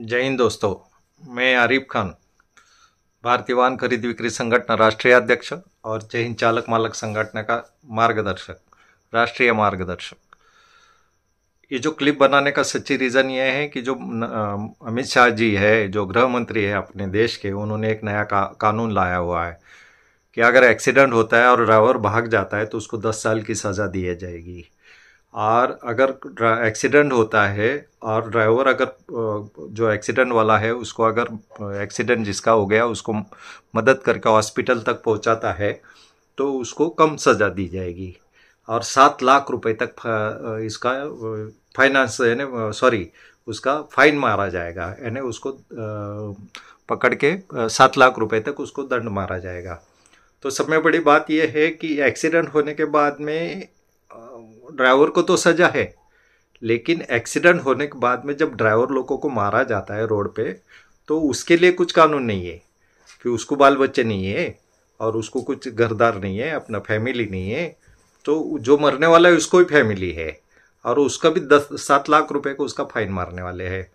जय हिंद दोस्तों। मैं आरिफ खान, भारतीय वाहन खरीद बिक्री संगठन राष्ट्रीय अध्यक्ष और जय हिंद चालक मालक संगठन का मार्गदर्शक, राष्ट्रीय मार्गदर्शक। ये जो क्लिप बनाने का सच्ची रीज़न ये है कि जो अमित शाह जी है, जो गृह मंत्री है अपने देश के, उन्होंने एक नया कानून लाया हुआ है कि अगर एक्सीडेंट होता है और ड्राइवर भाग जाता है तो उसको 10 साल की सज़ा दी जाएगी। और अगर एक्सीडेंट होता है और ड्राइवर अगर जो एक्सीडेंट वाला है उसको अगर एक्सीडेंट जिसका हो गया उसको मदद करके हॉस्पिटल तक पहुंचाता है तो उसको कम सज़ा दी जाएगी और 7 लाख रुपए तक इसका फाइनेंस यानी उसका फाइन मारा जाएगा, यानी उसको पकड़ के 7 लाख रुपए तक उसको दंड मारा जाएगा। तो सब में बड़ी बात यह है कि एक्सीडेंट होने के बाद में ड्राइवर को तो सजा है, लेकिन एक्सीडेंट होने के बाद में जब ड्राइवर लोगों को मारा जाता है रोड पे तो उसके लिए कुछ कानून नहीं है कि उसको बाल बच्चे नहीं है और उसको कुछ घरदार नहीं है, अपना फैमिली नहीं है। तो जो मरने वाला है उसको ही फैमिली है और उसका भी 7 लाख रुपए को उसका फाइन मारने वाले हैं।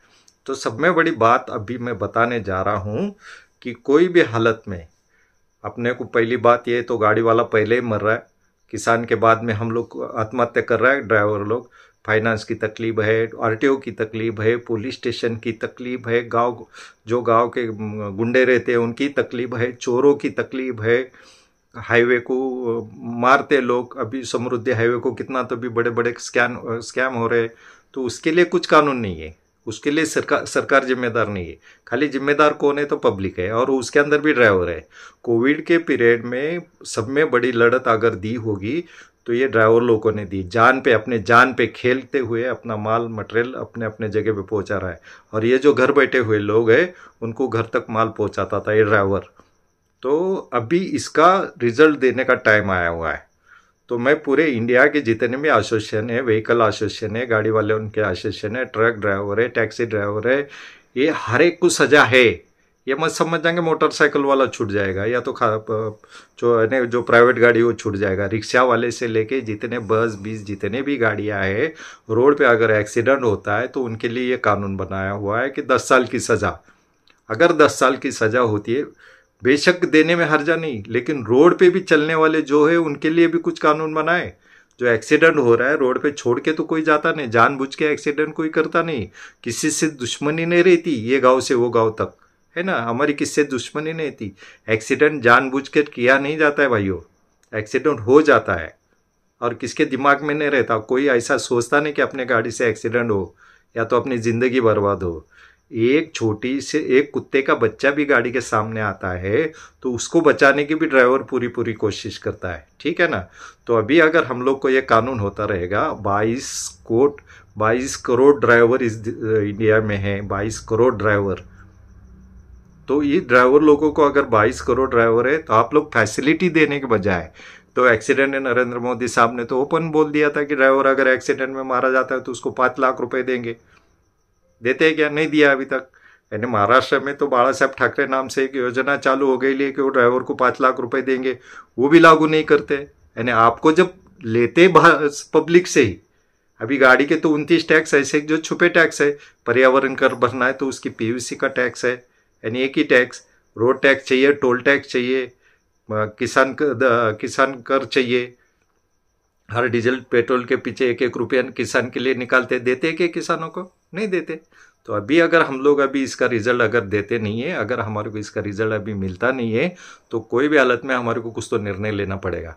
तो सब में बड़ी बात अभी मैं बताने जा रहा हूँ कि कोई भी हालत में अपने को, पहली बात ये तो गाड़ी वाला पहले ही मर रहा है, किसान के बाद में हम लोग आत्महत्या कर रहा है, ड्राइवर लोग, फाइनेंस की तकलीफ है, आरटीओ की तकलीफ है, पुलिस स्टेशन की तकलीफ है, जो गांव के गुंडे रहते हैं उनकी तकलीफ है, चोरों की तकलीफ है, हाईवे को मारते लोग, अभी समृद्धि हाईवे को कितना तो भी बड़े बड़े स्कैम हो रहे। तो उसके लिए कुछ कानून नहीं है, उसके लिए सरकार जिम्मेदार नहीं है। खाली जिम्मेदार कौन है तो पब्लिक है और उसके अंदर भी ड्राइवर है। कोविड के पीरियड में सब में बड़ी लड़त अगर दी होगी तो ये ड्राइवर लोगों ने दी, अपने जान पे खेलते हुए अपना माल मटेरियल अपने अपने जगह पे पहुंचा रहा है। और ये जो घर बैठे हुए लोग हैं उनको घर तक माल पहुंचाता था ये ड्राइवर। तो अभी इसका रिजल्ट देने का टाइम आया हुआ है। तो मैं पूरे इंडिया के जितने भी एसोसिएशन है, व्हीकल एसोसिएशन है, गाड़ी वाले उनके एसोसिएशन है, ट्रक ड्राइवर है, टैक्सी ड्राइवर है, ये हर एक को सजा है। ये मत समझ जाएंगे मोटरसाइकिल वाला छूट जाएगा या तो जो प्राइवेट गाड़ी वो छूट जाएगा। रिक्शा वाले से लेके जितने बस 20 जितने भी गाड़ियां हैं रोड पे अगर एक्सीडेंट होता है तो उनके लिए ये कानून बनाया हुआ है कि 10 साल की सजा। अगर 10 साल की सजा होती है, बेशक देने में हर्जा नहीं, लेकिन रोड पे भी चलने वाले जो है उनके लिए भी कुछ कानून बनाए। जो एक्सीडेंट हो रहा है रोड पे छोड़ के तो कोई जाता नहीं, जानबूझ के एक्सीडेंट कोई करता नहीं, किसी से दुश्मनी नहीं रहती, ये गांव से वो गांव तक है ना, हमारी किससे दुश्मनी नहीं थी। एक्सीडेंट जानबूझ के किया नहीं जाता है भाइयों, एक्सीडेंट हो जाता है और किसके दिमाग में नहीं रहता, कोई ऐसा सोचता नहीं कि अपने गाड़ी से एक्सीडेंट हो या तो अपनी जिंदगी बर्बाद हो। एक छोटी से एक कुत्ते का बच्चा भी गाड़ी के सामने आता है तो उसको बचाने की भी ड्राइवर पूरी कोशिश करता है, ठीक है ना। तो अभी अगर हम लोग को ये कानून होता रहेगा, 22 करोड़ ड्राइवर इस इंडिया में है, 22 करोड़ ड्राइवर। तो ये ड्राइवर लोगों को अगर 22 करोड़ ड्राइवर है तो आप लोग फैसिलिटी देने के बजाय, तो एक्सीडेंट है, नरेंद्र मोदी साहब ने तो ओपन बोल दिया था कि ड्राइवर अगर एक्सीडेंट में मारा जाता है तो उसको 5 लाख रुपए देंगे। देते हैं क्या? नहीं दिया अभी तक। यानी महाराष्ट्र में तो बाला साहब ठाकरे नाम से एक योजना चालू हो गई है कि वो ड्राइवर को 5 लाख रुपए देंगे, वो भी लागू नहीं करते। यानी आपको जब लेते पब्लिक से ही, अभी गाड़ी के तो 29 टैक्स ऐसे जो छुपे टैक्स है, पर्यावरण कर भरना है तो उसकी पीयूसी का टैक्स है, यानी एक ही टैक्स, रोड टैक्स चाहिए, टोल टैक्स चाहिए, किसान कर चाहिए। हर डीजल पेट्रोल के पीछे 1-1 रुपया किसान के लिए निकालते, देते कि किसानों को नहीं देते। तो अभी अगर हम लोग अभी इसका रिजल्ट अगर देते नहीं है, अगर हमारे को इसका रिजल्ट अभी मिलता नहीं है तो कोई भी हालत में हमारे को कुछ तो निर्णय लेना पड़ेगा।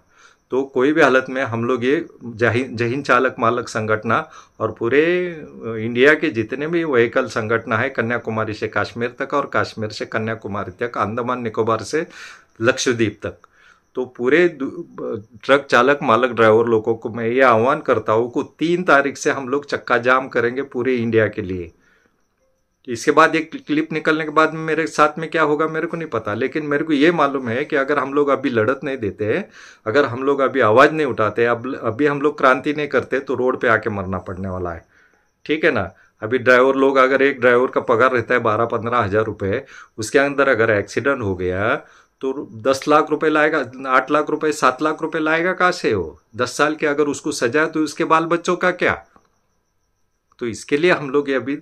तो कोई भी हालत में हम लोग ये जय हिंद चालक मालक संगठन और पूरे इंडिया के जितने भी व्हीकल संगठन है, कन्याकुमारी से कश्मीर तक और कश्मीर से कन्याकुमारी तक, अंडमान निकोबार से लक्षद्वीप तक, तो पूरे ट्रक चालक मालक ड्राइवर लोगों को मैं ये आह्वान करता हूँ कि 3 तारीख से हम लोग चक्का जाम करेंगे पूरे इंडिया के लिए। इसके बाद एक क्लिप निकलने के बाद में मेरे साथ में क्या होगा मेरे को नहीं पता, लेकिन मेरे को ये मालूम है कि अगर हम लोग अभी लड़त नहीं देते, अगर हम लोग अभी आवाज़ नहीं उठाते, अभी हम लोग क्रांति नहीं करते तो रोड पे आके मरना पड़ने वाला है, ठीक है ना। अभी ड्राइवर लोग, अगर एक ड्राइवर का पगार रहता है 12-15 हज़ार रुपये, उसके अंदर अगर एक्सीडेंट हो गया तो 10 लाख रुपए लाएगा, 8 लाख रुपए, 7 लाख रुपए लाएगा कहाँ से हो? 10 साल के अगर उसको सजा तो उसके बाल बच्चों का क्या? तो इसके लिए हम लोग अभी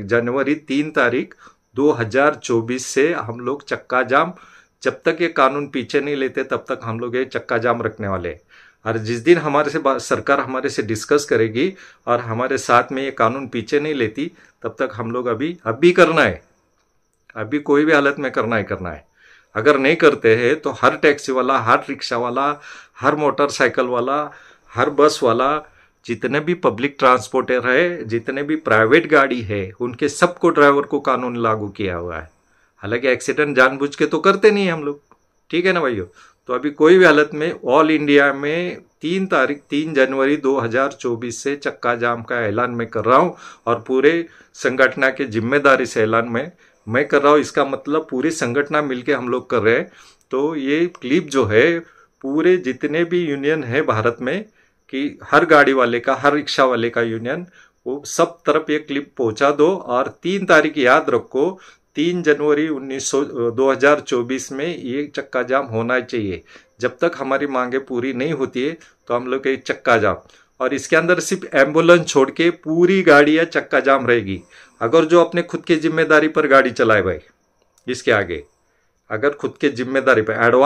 जनवरी 3 तारीख 2024 से हम लोग चक्का जाम, जब तक ये कानून पीछे नहीं लेते तब तक हम लोग ये चक्का जाम रखने वाले हैं। और जिस दिन सरकार हमारे से डिस्कस करेगी और हमारे साथ में ये कानून पीछे नहीं लेती, तब तक हम लोग अभी करना है, अभी कोई भी हालत में करना है। अगर नहीं करते हैं तो हर टैक्सी वाला, हर रिक्शा वाला, हर मोटरसाइकिल वाला, हर बस वाला, जितने भी पब्लिक ट्रांसपोर्टर है, जितने भी प्राइवेट गाड़ी है, उनके सबको ड्राइवर को कानून लागू किया हुआ है। हालांकि एक्सीडेंट जानबूझ के तो करते नहीं हम लोग, ठीक है ना भाइयों। तो अभी कोई भी हालत में ऑल इंडिया में 3 जनवरी 2024 से चक्का जाम का ऐलान मैं कर रहा हूँ, और पूरे संगठन के जिम्मेदारी से ऐलान मैं कर रहा हूँ। इसका मतलब पूरी संगठन मिलके हम लोग कर रहे हैं। तो ये क्लिप जो है पूरे जितने भी यूनियन है भारत में, कि हर गाड़ी वाले का, हर रिक्शा वाले का यूनियन, वो सब तरफ ये क्लिप पहुंचा दो। और 3 तारीख याद रखो, 3 जनवरी 2024 में ये चक्का जाम होना चाहिए। जब तक हमारी मांगे पूरी नहीं होती है तो हम लोग ये चक्का जाम, और इसके अंदर सिर्फ एम्बुलेंस छोड़ के पूरी गाड़ियां चक्का जाम रहेगी। अगर जो अपने खुद की जिम्मेदारी पर गाड़ी चलाए भाई, इसके आगे अगर खुद के जिम्मेदारी पर एडवांस